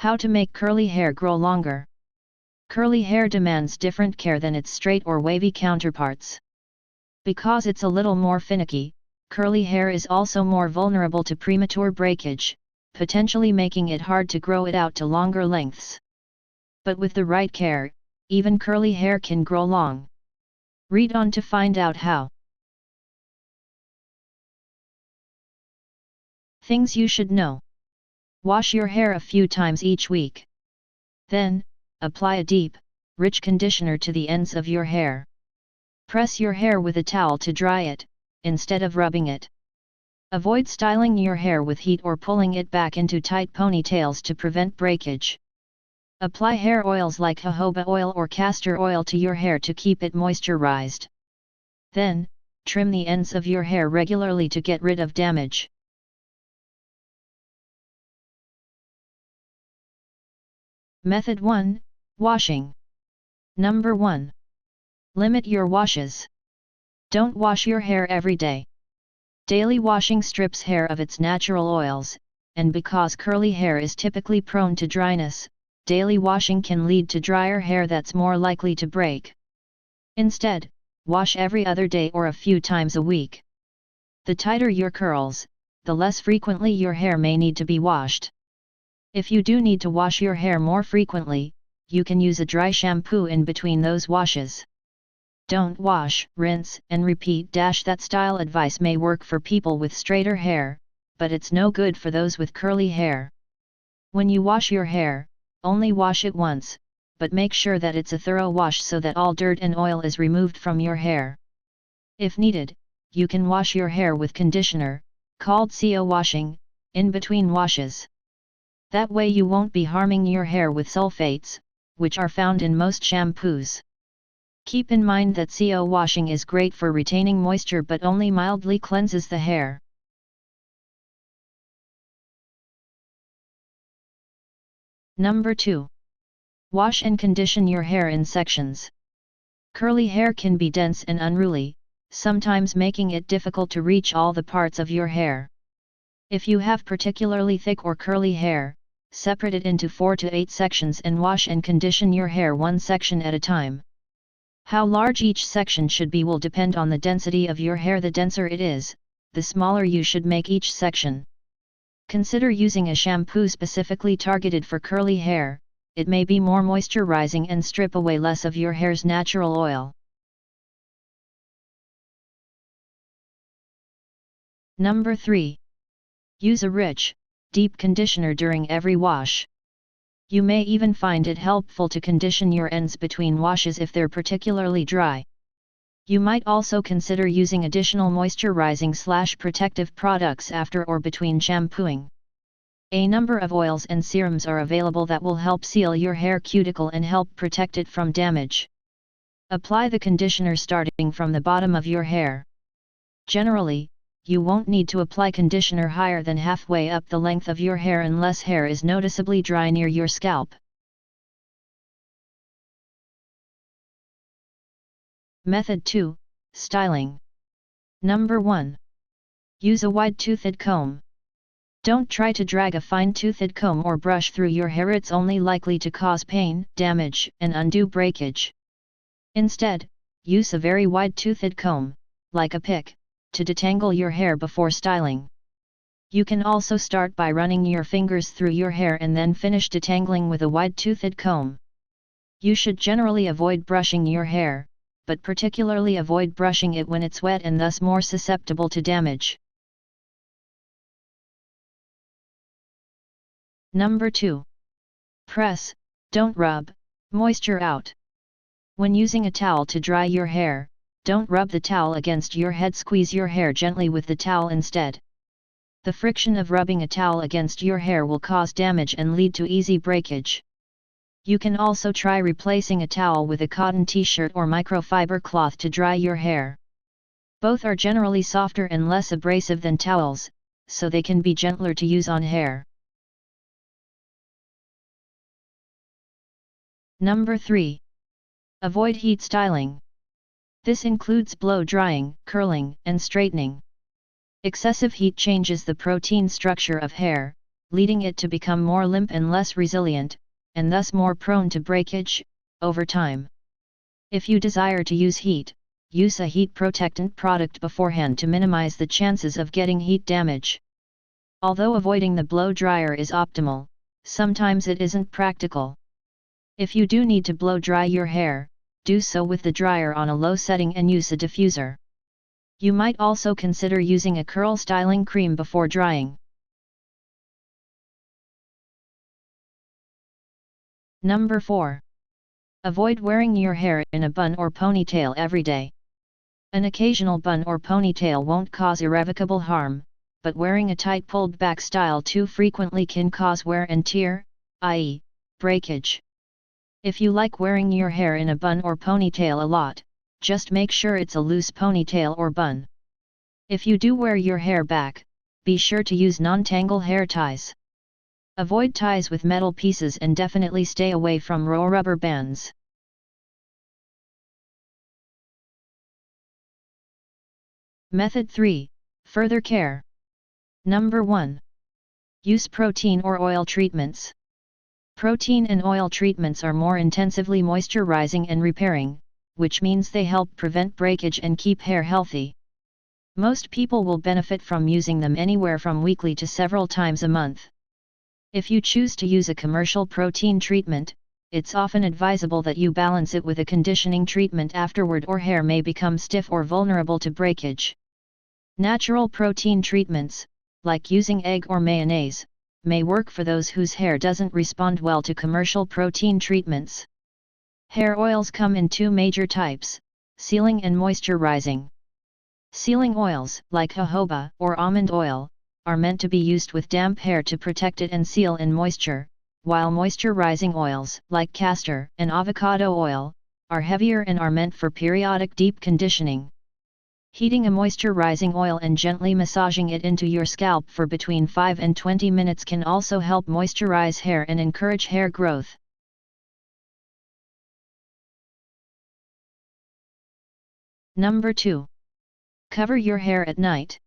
How to make curly hair grow longer. Curly hair demands different care than its straight or wavy counterparts. Because it's a little more finicky, curly hair is also more vulnerable to premature breakage, potentially making it hard to grow it out to longer lengths. But with the right care, even curly hair can grow long. Read on to find out how. Things you should know. Wash your hair a few times each week. Then, apply a deep, rich conditioner to the ends of your hair. Press your hair with a towel to dry it, instead of rubbing it. Avoid styling your hair with heat or pulling it back into tight ponytails to prevent breakage. Apply hair oils like jojoba oil or castor oil to your hair to keep it moisturized. Then, trim the ends of your hair regularly to get rid of damage. Method 1. Washing. Number 1. Limit your washes. Don't wash your hair every day. Daily washing strips hair of its natural oils, and because curly hair is typically prone to dryness, daily washing can lead to drier hair that's more likely to break. Instead, wash every other day or a few times a week. The tighter your curls, the less frequently your hair may need to be washed. If you do need to wash your hair more frequently, you can use a dry shampoo in between those washes. Don't wash, rinse, and repeat. That style advice may work for people with straighter hair, but it's no good for those with curly hair. When you wash your hair, only wash it once, but make sure that it's a thorough wash so that all dirt and oil is removed from your hair. If needed, you can wash your hair with conditioner, called CO washing, in between washes. That way you won't be harming your hair with sulfates, which are found in most shampoos. Keep in mind that CO washing is great for retaining moisture but only mildly cleanses the hair. Number 2. Wash and condition your hair in sections. Curly hair can be dense and unruly, sometimes making it difficult to reach all the parts of your hair. If you have particularly thick or curly hair, separate it into 4 to 8 sections and wash and condition your hair one section at a time. How large each section should be will depend on the density of your hair. The denser it is, the smaller you should make each section. Consider using a shampoo specifically targeted for curly hair. It may be more moisturizing and strip away less of your hair's natural oil. Number 3. Use a rich, deep conditioner during every wash. You may even find it helpful to condition your ends between washes if they're particularly dry. You might also consider using additional moisturizing/protective products after or between shampooing. A number of oils and serums are available that will help seal your hair cuticle and help protect it from damage. Apply the conditioner starting from the bottom of your hair. Generally, you won't need to apply conditioner higher than halfway up the length of your hair unless hair is noticeably dry near your scalp. Method 2. Styling. Number 1. Use a wide-toothed comb. Don't try to drag a fine-toothed comb or brush through your hair. It's only likely to cause pain, damage, and undue breakage. Instead, use a very wide-toothed comb, like a pick, to detangle your hair before styling. You can also start by running your fingers through your hair and then finish detangling with a wide-toothed comb. You should generally avoid brushing your hair, but particularly avoid brushing it when it's wet and thus more susceptible to damage. Number 2. Press, don't rub, moisture out. When using a towel to dry your hair, don't rub the towel against your head. Squeeze your hair gently with the towel instead. The friction of rubbing a towel against your hair will cause damage and lead to easy breakage. You can also try replacing a towel with a cotton t-shirt or microfiber cloth to dry your hair. Both are generally softer and less abrasive than towels, so they can be gentler to use on hair. Number 3. Avoid heat styling. This includes blow drying, curling, and straightening. Excessive heat changes the protein structure of hair, leading it to become more limp and less resilient, and thus more prone to breakage over time. If you desire to use heat, use a heat protectant product beforehand to minimize the chances of getting heat damage. Although avoiding the blow dryer is optimal, sometimes it isn't practical. If you do need to blow dry your hair, do so with the dryer on a low setting and use a diffuser. You might also consider using a curl styling cream before drying. Number 4. Avoid wearing your hair in a bun or ponytail every day. An occasional bun or ponytail won't cause irrevocable harm, but wearing a tight pulled back style too frequently can cause wear and tear, i.e., breakage. If you like wearing your hair in a bun or ponytail a lot, just make sure it's a loose ponytail or bun. If you do wear your hair back, be sure to use non-tangle hair ties. Avoid ties with metal pieces and definitely stay away from raw rubber bands. Method 3. Further care. Number 1. Use protein or oil treatments. Protein and oil treatments are more intensively moisturizing and repairing, which means they help prevent breakage and keep hair healthy. Most people will benefit from using them anywhere from weekly to several times a month. If you choose to use a commercial protein treatment, it's often advisable that you balance it with a conditioning treatment afterward, or hair may become stiff or vulnerable to breakage. Natural protein treatments, like using egg or mayonnaise, may work for those whose hair doesn't respond well to commercial protein treatments. Hair oils come in two major types: sealing and moisturizing. Sealing oils, like jojoba or almond oil, are meant to be used with damp hair to protect it and seal in moisture, while moisturizing oils, like castor and avocado oil, are heavier and are meant for periodic deep conditioning. Heating a moisturizing oil and gently massaging it into your scalp for between 5 and 20 minutes can also help moisturize hair and encourage hair growth. Number 2. Cover your hair at night.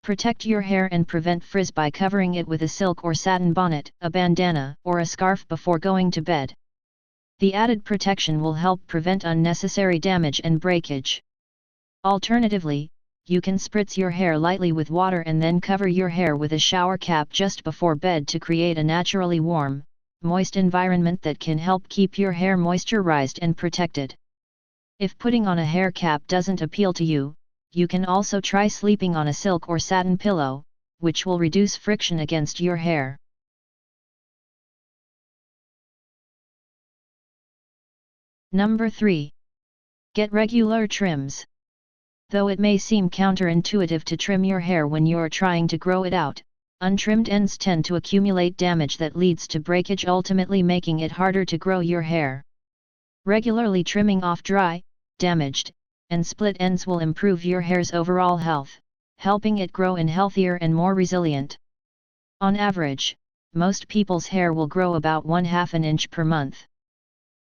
Protect your hair and prevent frizz by covering it with a silk or satin bonnet, a bandana, or a scarf before going to bed. The added protection will help prevent unnecessary damage and breakage. Alternatively, you can spritz your hair lightly with water and then cover your hair with a shower cap just before bed to create a naturally warm, moist environment that can help keep your hair moisturized and protected. If putting on a hair cap doesn't appeal to you, you can also try sleeping on a silk or satin pillow, which will reduce friction against your hair. Number 3. Get regular trims. Though it may seem counterintuitive to trim your hair when you're trying to grow it out, untrimmed ends tend to accumulate damage that leads to breakage, ultimately making it harder to grow your hair. Regularly trimming off dry, damaged, and split ends will improve your hair's overall health, helping it grow in healthier and more resilient. On average, most people's hair will grow about 1/2 inch per month.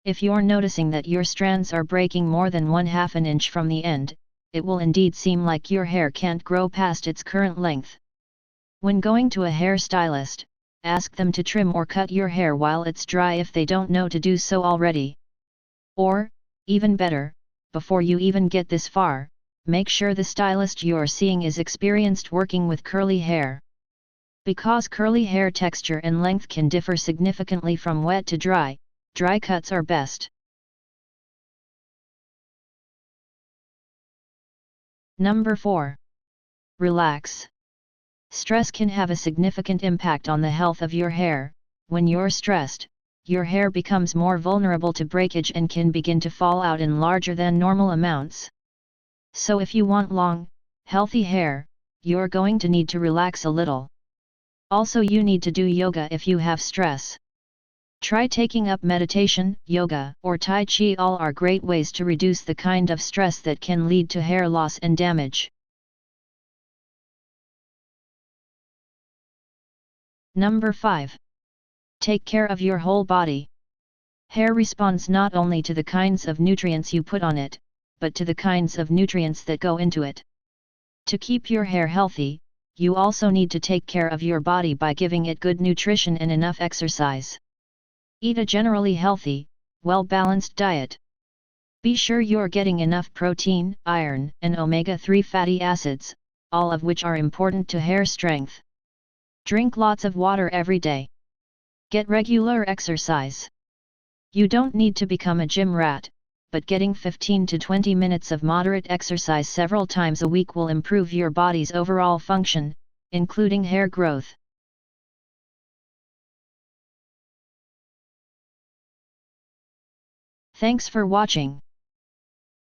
If you're noticing that your strands are breaking more than 1/2 inch from the end, it will indeed seem like your hair can't grow past its current length. When going to a hairstylist, ask them to trim or cut your hair while it's dry if they don't know to do so already. Or, even better, before you even get this far, make sure the stylist you're seeing is experienced working with curly hair. Because curly hair texture and length can differ significantly from wet to dry, dry cuts are best. Number 4. Relax. Stress can have a significant impact on the health of your hair. When you're stressed, your hair becomes more vulnerable to breakage and can begin to fall out in larger than normal amounts. So if you want long, healthy hair, you're going to need to relax a little. Also, you need to do yoga if you have stress. Try taking up meditation, yoga, or Tai Chi. All are great ways to reduce the kind of stress that can lead to hair loss and damage. Number 5. Take care of your whole body. Hair responds not only to the kinds of nutrients you put on it, but to the kinds of nutrients that go into it. To keep your hair healthy, you also need to take care of your body by giving it good nutrition and enough exercise. Eat a generally healthy, well-balanced diet. Be sure you're getting enough protein, iron, and omega-3 fatty acids, all of which are important to hair strength. Drink lots of water every day. Get regular exercise. You don't need to become a gym rat, but getting 15 to 20 minutes of moderate exercise several times a week will improve your body's overall function, including hair growth. Thanks for watching.